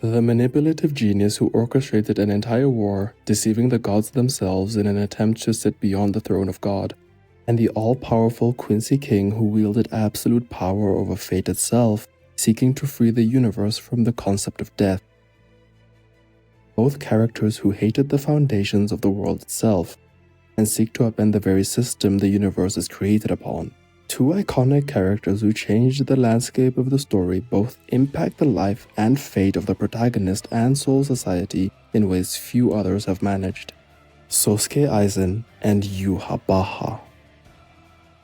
The manipulative genius who orchestrated an entire war, deceiving the gods themselves in an attempt to sit beyond the throne of God, and the all-powerful Quincy King who wielded absolute power over fate itself, seeking to free the universe from the concept of death. Both characters who hated the foundations of the world itself, and seek to upend the very system the universe is created upon. Two iconic characters who changed the landscape of the story both impact the life and fate of the protagonist and Soul Society in ways few others have managed. Sosuke Aizen and Yhwach.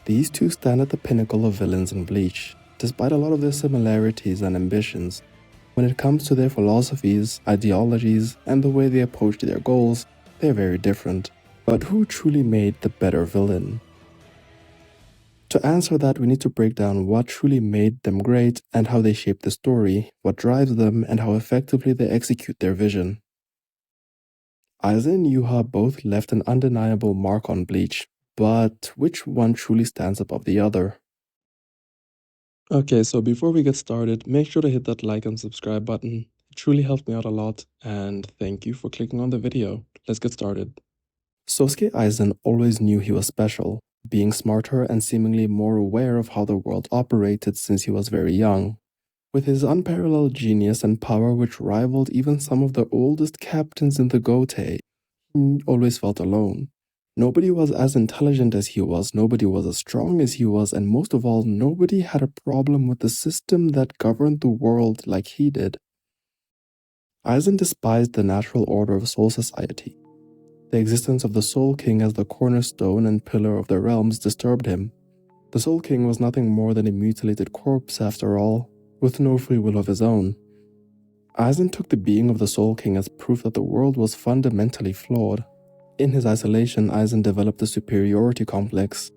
These two stand at the pinnacle of villains in Bleach, despite a lot of their similarities and ambitions. When it comes to their philosophies, ideologies, and the way they approach their goals, they're very different. But who truly made the better villain? To answer that, we need to break down what truly made them great and how they shape the story, what drives them, and how effectively they execute their vision. Aizen and Yhwach both left an undeniable mark on Bleach, but which one truly stands above the other? Okay, so before we get started, make sure to hit that like and subscribe button. It truly helped me out a lot, and thank you for clicking on the video. Let's get started. Sosuke Aizen always knew he was special, being smarter and seemingly more aware of how the world operated since he was very young. With his unparalleled genius and power which rivaled even some of the oldest captains in the Gotei, he always felt alone. Nobody was as intelligent as he was, nobody was as strong as he was, and most of all, nobody had a problem with the system that governed the world like he did. Aizen despised the natural order of Soul Society. The existence of the Soul King as the cornerstone and pillar of the realms disturbed him. The Soul King was nothing more than a mutilated corpse after all, with no free will of his own. Aizen took the being of the Soul King as proof that the world was fundamentally flawed. In his isolation, Aizen developed a superiority complex.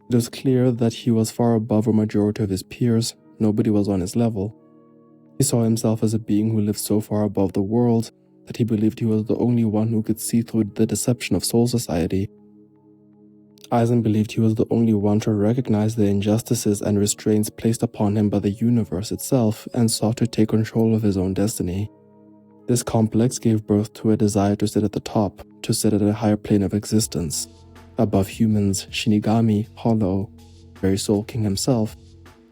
It was clear that he was far above a majority of his peers, nobody was on his level. He saw himself as a being who lived so far above the world that he believed he was the only one who could see through the deception of Soul Society. Aizen believed he was the only one to recognize the injustices and restraints placed upon him by the universe itself and sought to take control of his own destiny. This complex gave birth to a desire to sit at the top, to sit at a higher plane of existence, above humans, Shinigami, Hollow, very Soul King himself,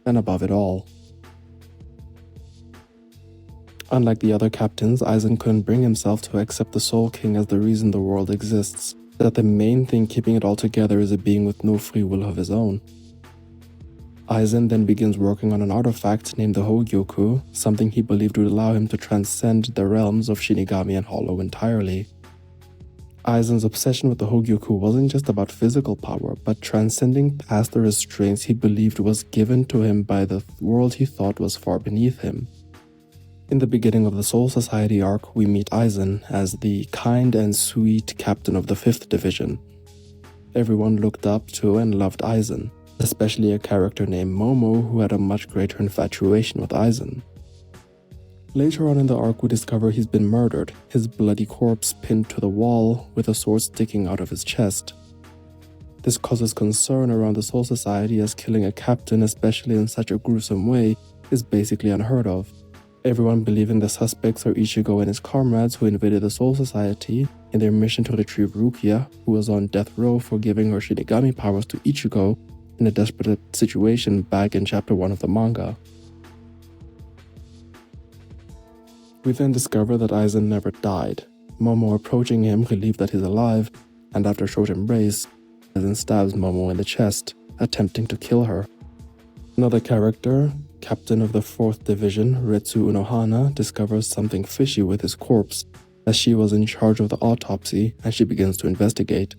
and above it all. Unlike the other captains, Aizen couldn't bring himself to accept the Soul King as the reason the world exists, that the main thing keeping it all together is a being with no free will of his own. Aizen then begins working on an artifact named the Hogyoku, something he believed would allow him to transcend the realms of Shinigami and Hollow entirely. Aizen's obsession with the Hogyoku wasn't just about physical power, but transcending past the restraints he believed was given to him by the world he thought was far beneath him. In the beginning of the Soul Society arc, we meet Aizen as the kind and sweet captain of the 5th Division. Everyone looked up to and loved Aizen, especially a character named Momo who had a much greater infatuation with Aizen. Later on in the arc, we discover he's been murdered, his bloody corpse pinned to the wall with a sword sticking out of his chest. This causes concern around the Soul Society as killing a captain, especially in such a gruesome way, is basically unheard of. Everyone believing the suspects are Ichigo and his comrades who invaded the Soul Society in their mission to retrieve Rukia, who was on death row for giving her Shinigami powers to Ichigo in a desperate situation back in chapter 1 of the manga. We then discover that Aizen never died. Momo approaching him, relieved that he's alive, and after a short embrace, Aizen stabs Momo in the chest, attempting to kill her. Another character, Captain of the 4th Division, Retsu Unohana, discovers something fishy with his corpse, as she was in charge of the autopsy and she begins to investigate.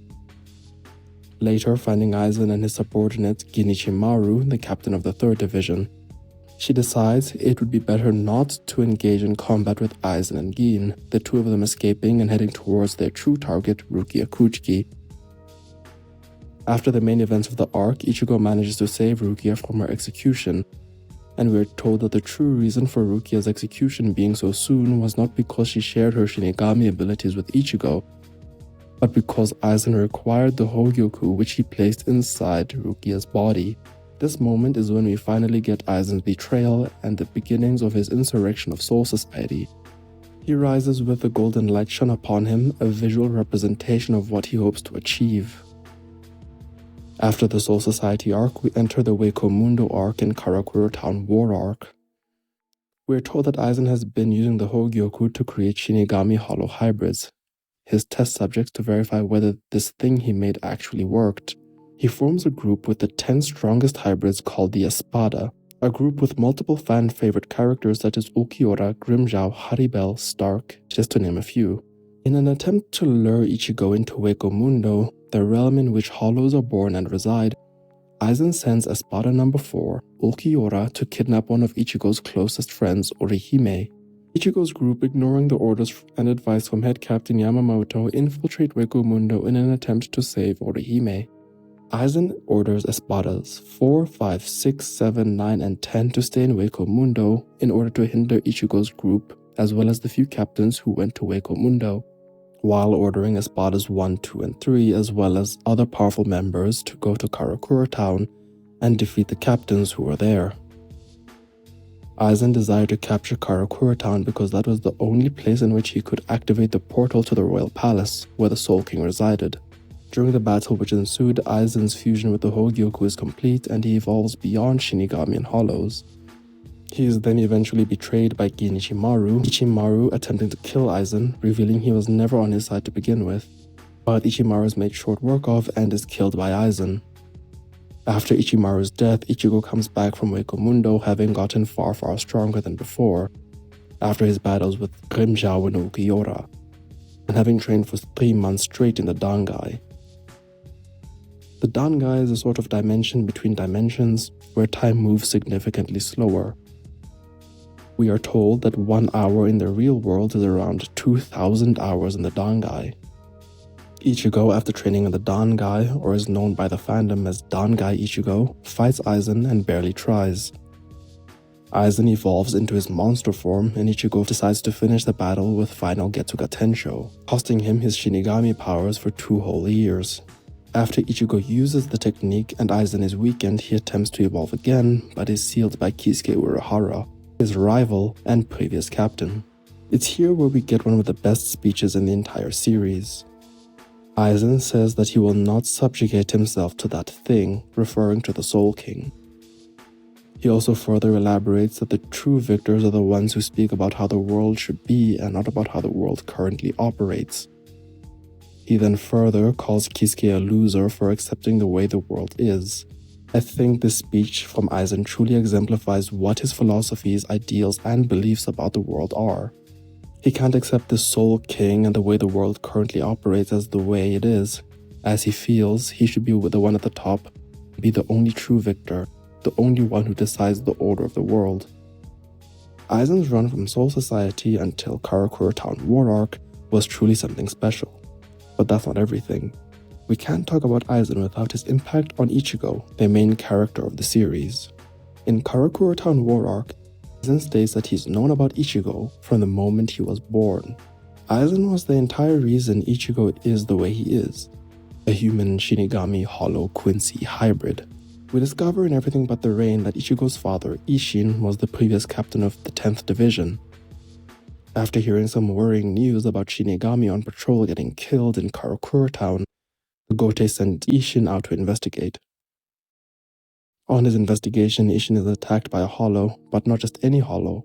Later, finding Aizen and his subordinate Ginichi Maru, the captain of the 3rd Division, she decides it would be better not to engage in combat with Aizen and Gin, the two of them escaping and heading towards their true target, Rukia Kuchiki. After the main events of the arc, Ichigo manages to save Rukia from her execution, and we are told that the true reason for Rukia's execution being so soon was not because she shared her Shinigami abilities with Ichigo, but because Aizen required the Hogyoku which he placed inside Rukia's body. This moment is when we finally get Aizen's betrayal and the beginnings of his insurrection of Soul Society. He rises with the golden light shone upon him, a visual representation of what he hopes to achieve. After the Soul Society arc, we enter the Wako Mundo arc and Karakura Town War arc. We are told that Aizen has been using the Hogyoku to create Shinigami Hollow hybrids, his test subjects to verify whether this thing he made actually worked. He forms a group with the 10 strongest hybrids called the Espada, a group with multiple fan-favorite characters such as Ulquiorra, Grimmjow, Haribel, Stark, just to name a few. In an attempt to lure Ichigo into Wako Mundo, the realm in which hollows are born and reside, Aizen sends Espada number 4, Ulquiorra, to kidnap one of Ichigo's closest friends, Orihime. Ichigo's group, ignoring the orders and advice from head captain Yamamoto, infiltrate Wako Mundo in an attempt to save Orihime. Aizen orders Espadas 4, 5, 6, 7, 9, and 10 to stay in Wako Mundo in order to hinder Ichigo's group, as well as the few captains who went to Wako Mundo, while ordering Espadas 1, 2, and 3, as well as other powerful members to go to Karakura Town and defeat the captains who were there. Aizen desired to capture Karakura Town because that was the only place in which he could activate the portal to the royal palace, where the Soul King resided. During the battle which ensued, Aizen's fusion with the Hogyoku is complete and he evolves beyond Shinigami and Hollows. He is then eventually betrayed by Gin Ichimaru attempting to kill Aizen, revealing he was never on his side to begin with. But Ichimaru is made short work of and is killed by Aizen. After Ichimaru's death, Ichigo comes back from Wako Mundo having gotten far stronger than before, after his battles with Grimmjow and Ulquiorra, and having trained for 3 months straight in the Dangai. The Dangai is a sort of dimension between dimensions where time moves significantly slower. We are told that 1 hour in the real world is around 2,000 hours in the Dangai. Ichigo, after training in the Dangai, or is known by the fandom as Dangai Ichigo, fights Aizen and barely tries. Aizen evolves into his monster form and Ichigo decides to finish the battle with final Getsuga Tensho, costing him his Shinigami powers for 2 whole years. After Ichigo uses the technique and Aizen is weakened, he attempts to evolve again, but is sealed by Kisuke Urahara, his rival and previous captain. It's here where we get one of the best speeches in the entire series. Aizen says that he will not subjugate himself to that thing, referring to the Soul King. He also further elaborates that the true victors are the ones who speak about how the world should be and not about how the world currently operates. He then further calls Kisuke a loser for accepting the way the world is. I think this speech from Aizen truly exemplifies what his philosophies, ideals, and beliefs about the world are. He can't accept the Soul King and the way the world currently operates as the way it is, as he feels he should be the one at the top, be the only true victor, the only one who decides the order of the world. Aizen's run from Soul Society until Karakura Town War Arc was truly something special. But that's not everything. We can't talk about Aizen without his impact on Ichigo, the main character of the series. In Karakura Town War Arc, Aizen states that he's known about Ichigo from the moment he was born. Aizen was the entire reason Ichigo is the way he is, a human Shinigami Hollow Quincy hybrid. We discover in Everything But the Rain that Ichigo's father, Isshin, was the previous captain of the 10th Division. After hearing some worrying news about Shinigami on patrol getting killed in Karakura Town, the Gote sent Isshin out to investigate. On his investigation, Isshin is attacked by a hollow, but not just any hollow,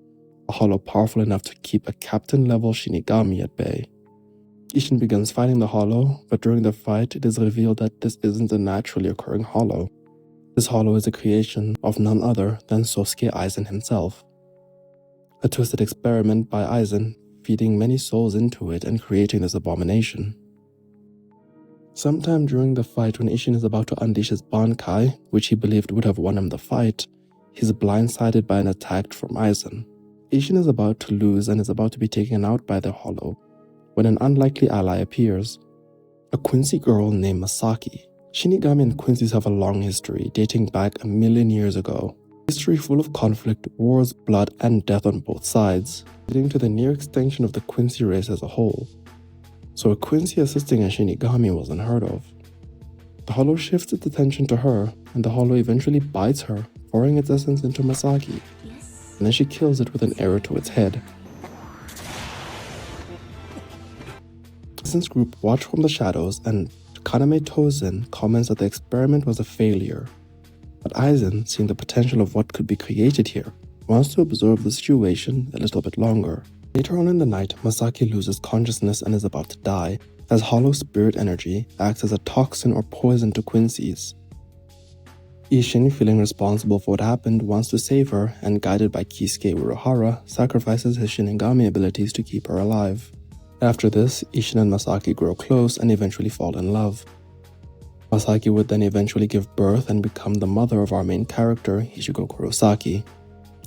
a hollow powerful enough to keep a captain-level Shinigami at bay. Isshin begins fighting the hollow, but during the fight it is revealed that this isn't a naturally occurring hollow. This hollow is a creation of none other than Sosuke Aizen himself. A twisted experiment by Aizen, feeding many souls into it and creating this abomination. Sometime during the fight when Isshin is about to unleash his Bankai, which he believed would have won him the fight, he's blindsided by an attack from Aizen. Isshin is about to lose and is about to be taken out by the hollow, when an unlikely ally appears. A Quincy girl named Masaki. Shinigami and Quincy's have a long history, dating back 1,000,000 years ago. History full of conflict, wars, blood, and death on both sides, leading to the near extinction of the Quincy race as a whole. So a Quincy assisting a Shinigami was unheard of. The hollow shifts its attention to her, and the hollow eventually bites her, pouring its essence into Masaki, and then she kills it with an arrow to its head. Aizen's group watch from the shadows, and Kaname Tozen comments that the experiment was a failure. But Aizen, seeing the potential of what could be created here, wants to observe the situation a little bit longer. Later on in the night, Masaki loses consciousness and is about to die, as hollow spirit energy acts as a toxin or poison to Quincy's. Isshin, feeling responsible for what happened, wants to save her, and guided by Kisuke Uruhara, sacrifices his Shinigami abilities to keep her alive. After this, Isshin and Masaki grow close and eventually fall in love. Masaki would then eventually give birth and become the mother of our main character, Ichigo Kurosaki.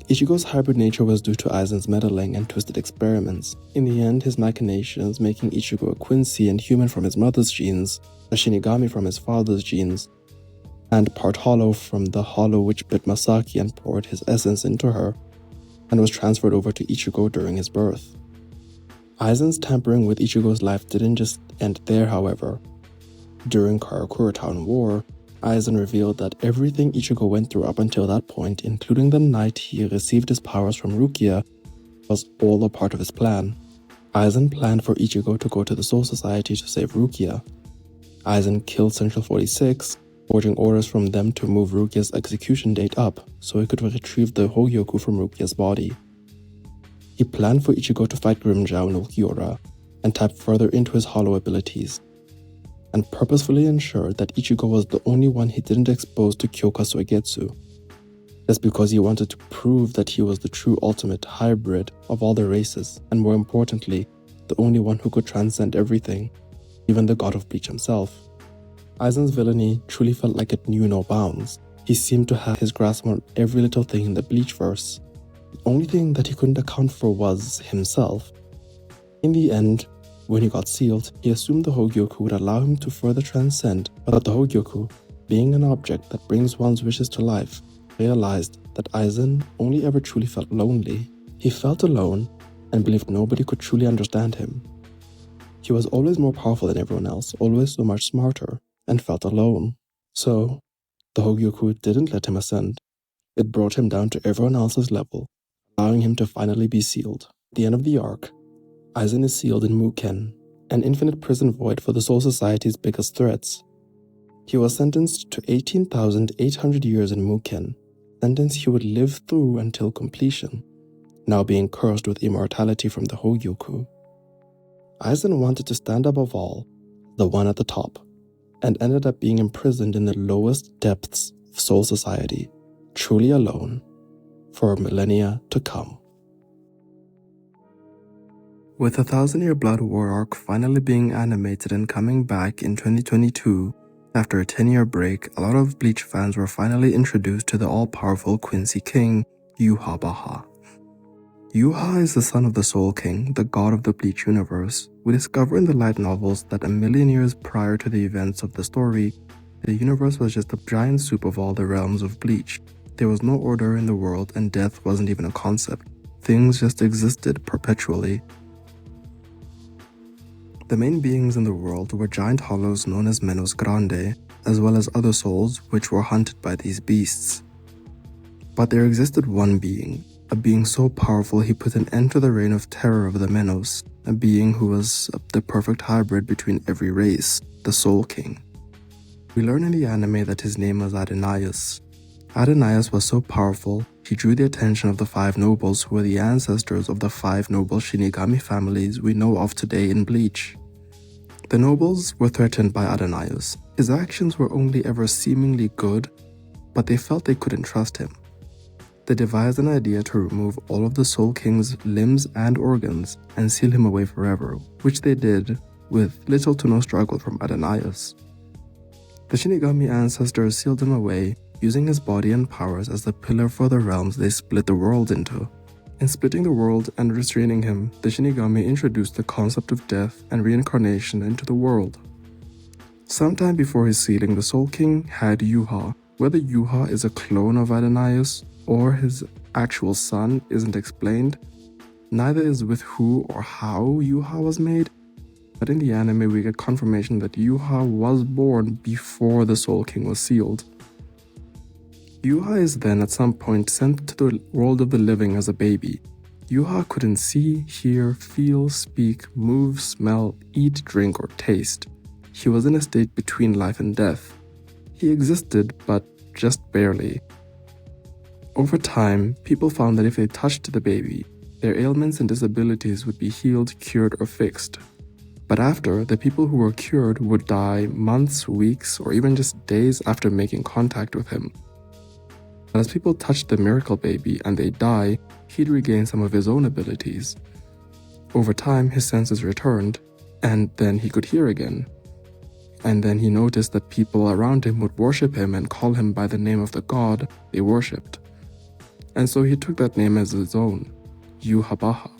Ichigo's hybrid nature was due to Aizen's meddling and twisted experiments. In the end, his machinations making Ichigo a Quincy and human from his mother's genes, a Shinigami from his father's genes, and part hollow from the hollow which bit Masaki and poured his essence into her, and was transferred over to Ichigo during his birth. Aizen's tampering with Ichigo's life didn't just end there, however. During Karakura Town War, Aizen revealed that everything Ichigo went through up until that point, including the night he received his powers from Rukia, was all a part of his plan. Aizen planned for Ichigo to go to the Soul Society to save Rukia. Aizen killed Central 46, forging orders from them to move Rukia's execution date up so he could retrieve the Hogyoku from Rukia's body. He planned for Ichigo to fight Grimmjow no Kyora and tap further into his hollow abilities, and purposefully ensured that Ichigo was the only one he didn't expose to Kyoka Soigetsu. That's because he wanted to prove that he was the true ultimate hybrid of all the races, and more importantly, the only one who could transcend everything, even the god of Bleach himself. Aizen's villainy truly felt like it knew no bounds. He seemed to have his grasp on every little thing in the Bleachverse. The only thing that he couldn't account for was himself. In the end, when he got sealed, he assumed the Hogyoku would allow him to further transcend, but the Hogyoku, being an object that brings one's wishes to life, realized that Aizen only ever truly felt lonely. He felt alone and believed nobody could truly understand him. He was always more powerful than everyone else, always so much smarter, and felt alone. So, the Hogyoku didn't let him ascend. It brought him down to everyone else's level, allowing him to finally be sealed. At the end of the arc, Aizen is sealed in Muken, an infinite prison void for the Soul Society's biggest threats. He was sentenced to 18,800 years in Muken, a sentence he would live through until completion, now being cursed with immortality from the Hogyoku. Aizen wanted to stand above all, the one at the top, and ended up being imprisoned in the lowest depths of Soul Society, truly alone, for millennia to come. With the 1000-Year Blood War arc finally being animated and coming back in 2022, after a 10-year break, a lot of Bleach fans were finally introduced to the all-powerful Quincy King, Yhwach. Yhwach is the son of the Soul King, the god of the Bleach universe. We discover in the light novels that a million years prior to the events of the story, the universe was just a giant soup of all the realms of Bleach. There was no order in the world, and death wasn't even a concept. Things just existed perpetually. The main beings in the world were giant hollows known as Menos Grande, as well as other souls which were hunted by these beasts. But there existed one being, a being so powerful he put an end to the reign of terror of the Menos, a being who was the perfect hybrid between every race, the Soul King. We learn in the anime that his name was Adonais. Adonais was so powerful, he drew the attention of the 5 nobles who were the ancestors of the 5 noble Shinigami families we know of today in Bleach. The nobles were threatened by Adonais. His actions were only ever seemingly good, but they felt they couldn't trust him. They devised an idea to remove all of the Soul King's limbs and organs and seal him away forever, which they did with little to no struggle from Adonais. The Shinigami ancestors sealed him away, using his body and powers as the pillar for the realms they split the world into. In splitting the world and restraining him, the Shinigami introduced the concept of death and reincarnation into the world. Sometime before his sealing, the Soul King had Yhwach. Whether Yhwach is a clone of Adonais or his actual son isn't explained. Neither is with who or how Yhwach was made. But in the anime, we get confirmation that Yhwach was born before the Soul King was sealed. Yhwach is then at some point sent to the world of the living as a baby. Yhwach couldn't see, hear, feel, speak, move, smell, eat, drink, or taste. He was in a state between life and death. He existed, but just barely. Over time, people found that if they touched the baby, their ailments and disabilities would be healed, cured, or fixed. But after, the people who were cured would die months, weeks, or even just days after making contact with him. But as people touched the miracle baby and they die, he'd regain some of his own abilities. Over time, his senses returned, and then he could hear again. And then he noticed that people around him would worship him and call him by the name of the god they worshipped. And so he took that name as his own, Yhwach.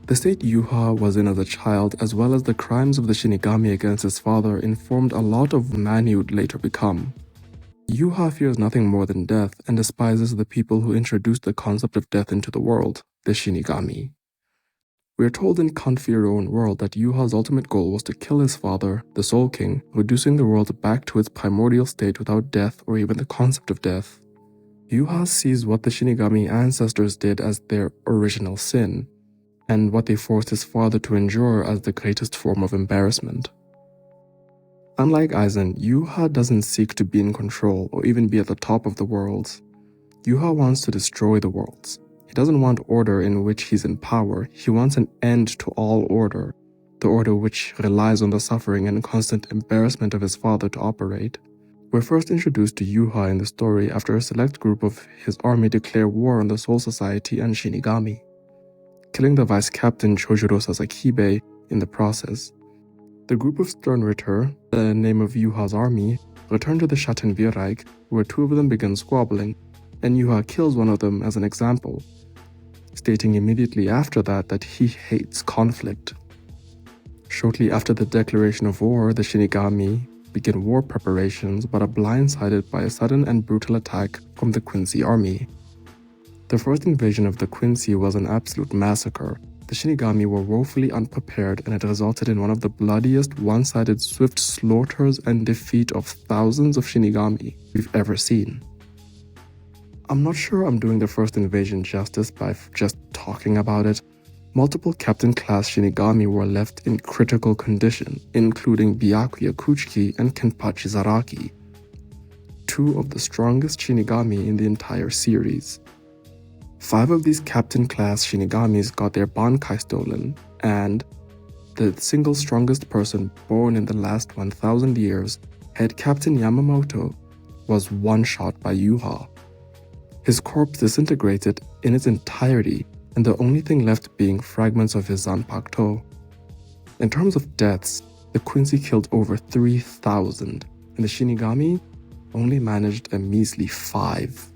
The state Yhwach was in as a child, as well as the crimes of the Shinigami against his father, informed a lot of the man he would later become. Yhwach fears nothing more than death and despises the people who introduced the concept of death into the world, the Shinigami. We are told in Can't Fear Your Own World that Yhwach's ultimate goal was to kill his father, the Soul King, reducing the world back to its primordial state without death or even the concept of death. Yhwach sees what the Shinigami ancestors did as their original sin, and what they forced his father to endure as the greatest form of embarrassment. Unlike Aizen, Yhwach doesn't seek to be in control or even be at the top of the worlds. Yhwach wants to destroy the worlds. He doesn't want order in which he's in power, he wants an end to all order, the order which relies on the suffering and constant embarrassment of his father to operate. We're first introduced to Yhwach in the story after a select group of his army declare war on the Soul Society and Shinigami, killing the vice captain Chojuro Sasakibe in the process. The group of Sternritter, the name of Yhwach's army, return to the Schattenvierreich, where two of them begin squabbling, and Yhwach kills one of them as an example, stating immediately after that he hates conflict. Shortly after the declaration of war, the Shinigami begin war preparations but are blindsided by a sudden and brutal attack from the Quincy army. The first invasion of the Quincy was an absolute massacre. The Shinigami were woefully unprepared, and it resulted in one of the bloodiest, one-sided, swift slaughters and defeat of thousands of Shinigami we've ever seen. I'm not sure I'm doing the first invasion justice by just talking about it. Multiple Captain-class Shinigami were left in critical condition, including Byakuya Kuchiki and Kenpachi Zaraki, two of the strongest Shinigami in the entire series. 5 of these Captain-class Shinigamis got their Bankai stolen, and the single strongest person born in the last 1,000 years, Head Captain Yamamoto, was one-shot by Yhwach. His corpse disintegrated in its entirety, and the only thing left being fragments of his Zanpakuto. In terms of deaths, the Quincy killed over 3,000, and the Shinigami only managed a measly 5.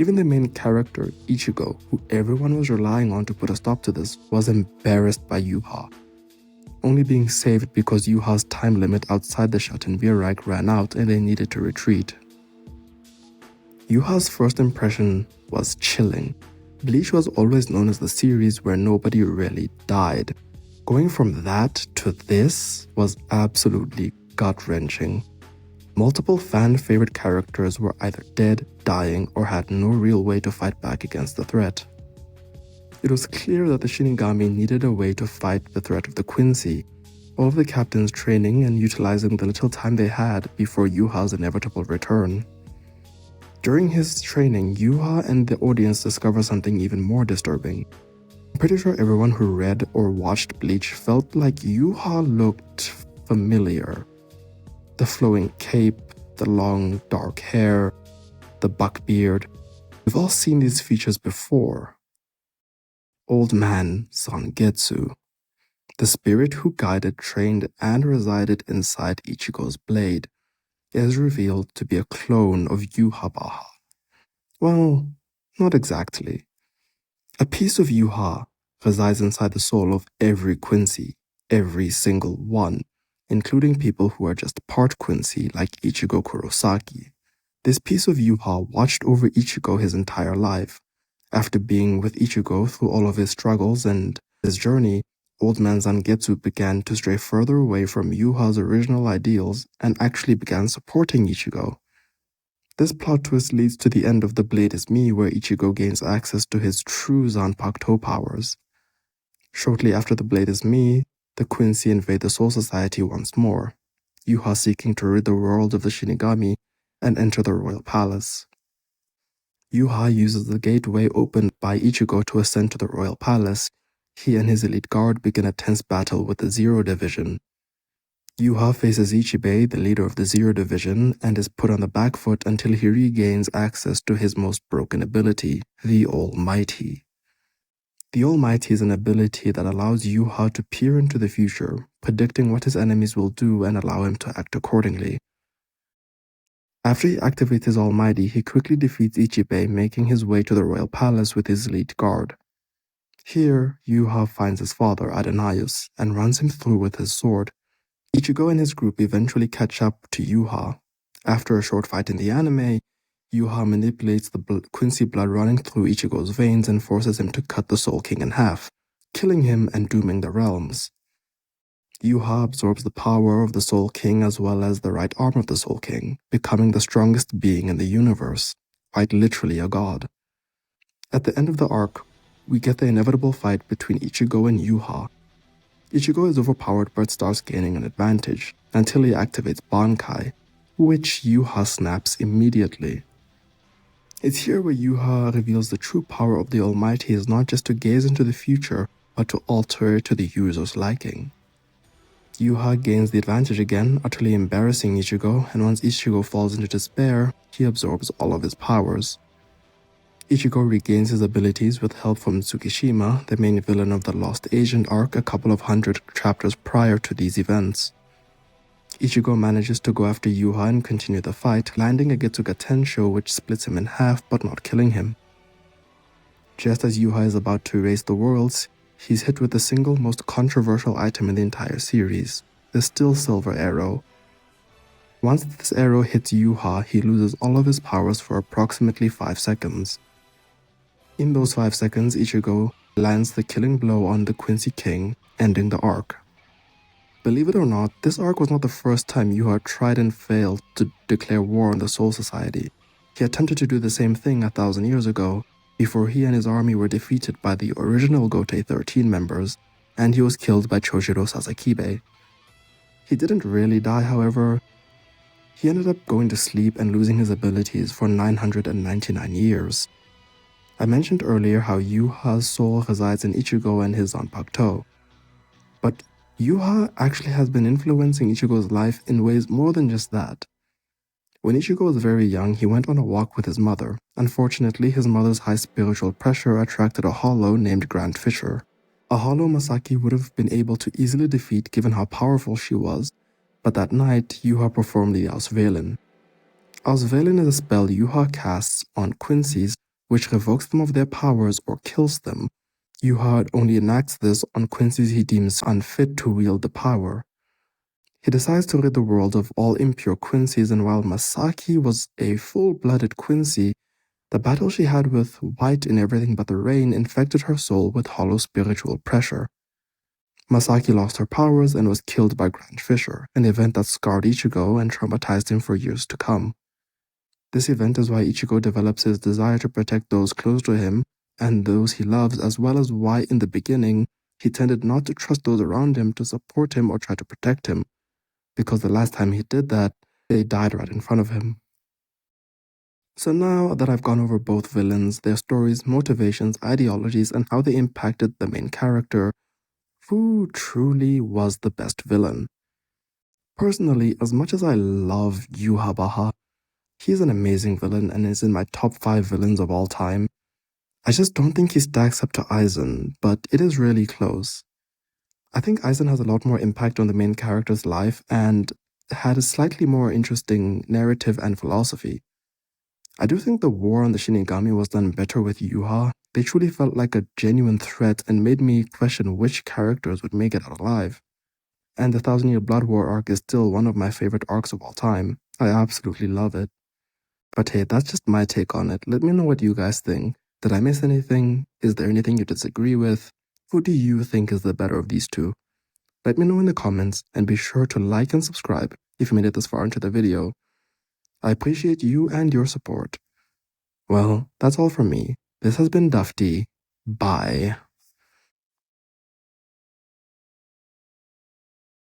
Even the main character, Ichigo, who everyone was relying on to put a stop to this, was embarrassed by Yhwach, only being saved because Yhwach's time limit outside the Schattenvierreich ran out and they needed to retreat. Yhwach's first impression was chilling. Bleach was always known as the series where nobody really died. Going from that to this was absolutely gut-wrenching. Multiple fan-favorite characters were either dead, dying, or had no real way to fight back against the threat. It was clear that the Shinigami needed a way to fight the threat of the Quincy, all of the captains training and utilizing the little time they had before Yhwach's inevitable return. During his training, Yhwach and the audience discover something even more disturbing. I'm pretty sure everyone who read or watched Bleach felt like Yhwach looked familiar. The flowing cape, the long dark hair, the buck beard. We've all seen these features before. Old Man Zangetsu, the spirit who guided, trained, and resided inside Ichigo's blade, is revealed to be a clone of Yhwach. Well, not exactly. A piece of Yhwach resides inside the soul of every Quincy, every single one, including people who are just part Quincy like Ichigo Kurosaki. This piece of Yhwach watched over Ichigo his entire life. After being with Ichigo through all of his struggles and his journey, Old Man Zangetsu began to stray further away from Yhwach's original ideals and actually began supporting Ichigo. This plot twist leads to the end of The Blade is Me, where Ichigo gains access to his true Zanpakuto powers. Shortly after The Blade is Me, the Quincy invade the Soul Society once more, Yhwach seeking to rid the world of the Shinigami and enter the royal palace. Yhwach uses the gateway opened by Ichigo to ascend to the royal palace. He and his elite guard begin a tense battle with the Zero Division. Yhwach faces Ichibei, the leader of the Zero Division, and is put on the back foot until he regains access to his most broken ability, the Almighty. The Almighty is an ability that allows Yhwach to peer into the future, predicting what his enemies will do and allow him to act accordingly. After he activates his Almighty, he quickly defeats Ichibei, making his way to the royal palace with his elite guard. Here, Yhwach finds his father, Adonaius, and runs him through with his sword. Ichigo and his group eventually catch up to Yhwach. After a short fight in the anime, Yhwach manipulates the Quincy blood running through Ichigo's veins and forces him to cut the Soul King in half, killing him and dooming the realms. Yhwach absorbs the power of the Soul King as well as the right arm of the Soul King, becoming the strongest being in the universe, quite literally a god. At the end of the arc, we get the inevitable fight between Ichigo and Yhwach. Ichigo is overpowered but starts gaining an advantage until he activates Bankai, which Yhwach snaps immediately. It's here where Yhwach reveals the true power of the Almighty is not just to gaze into the future, but to alter it to the user's liking. Yhwach gains the advantage again, utterly embarrassing Ichigo, and once Ichigo falls into despair, he absorbs all of his powers. Ichigo regains his abilities with help from Tsukishima, the main villain of the Lost Agent arc a couple of hundred chapters prior to these events. Ichigo manages to go after Yhwach and continue the fight, landing a Getsuga Tensho which splits him in half but not killing him. Just as Yhwach is about to erase the worlds, he's hit with the single most controversial item in the entire series, the Still Silver Arrow. Once this arrow hits Yhwach, he loses all of his powers for approximately 5 seconds. In those 5 seconds, Ichigo lands the killing blow on the Quincy King, ending the arc. Believe it or not, this arc was not the first time Yhwach tried and failed to declare war on the Soul Society. He attempted to do the same thing 1,000 years ago, before he and his army were defeated by the original Gotei 13 members, and he was killed by Choshiro Sasakibe. He didn't really die, however. He ended up going to sleep and losing his abilities for 999 years. I mentioned earlier how Yhwach's soul resides in Ichigo and his Zanpakuto. But Yhwach actually has been influencing Ichigo's life in ways more than just that. When Ichigo was very young, he went on a walk with his mother. Unfortunately, his mother's high spiritual pressure attracted a hollow named Grand Fisher. A hollow Masaki would have been able to easily defeat given how powerful she was, but that night, Yhwach performed the Auswählen. Auswählen is a spell Yhwach casts on Quincy's which revokes them of their powers or kills them. Yhwach only enacts this on Quincy's he deems unfit to wield the power. He decides to rid the world of all impure Quincy's, and while Masaki was a full-blooded Quincy, the battle she had with White in Everything But the Rain infected her soul with hollow spiritual pressure. Masaki lost her powers and was killed by Grand Fisher, an event that scarred Ichigo and traumatized him for years to come. This event is why Ichigo develops his desire to protect those close to him and those he loves, as well as why in the beginning he tended not to trust those around him to support him or try to protect him, because the last time he did that, they died right in front of him. So now that I've gone over both villains, their stories, motivations, ideologies, and how they impacted the main character, who truly was the best villain? Personally, as much as I love Yhwach, he's an amazing villain and is in my top 5 villains of all time. I just don't think he stacks up to Aizen, but it is really close. I think Aizen has a lot more impact on the main character's life and had a slightly more interesting narrative and philosophy. I do think the war on the Shinigami was done better with Yhwach. They truly felt like a genuine threat and made me question which characters would make it out alive. And the 1,000-Year Blood War arc is still one of my favorite arcs of all time. I absolutely love it. But hey, that's just my take on it. Let me know what you guys think. Did I miss anything? Is there anything you disagree with? Who do you think is the better of these two? Let me know in the comments, and be sure to like and subscribe if you made it this far into the video. I appreciate you and your support. Well, that's all from me. This has been Dufty. Bye.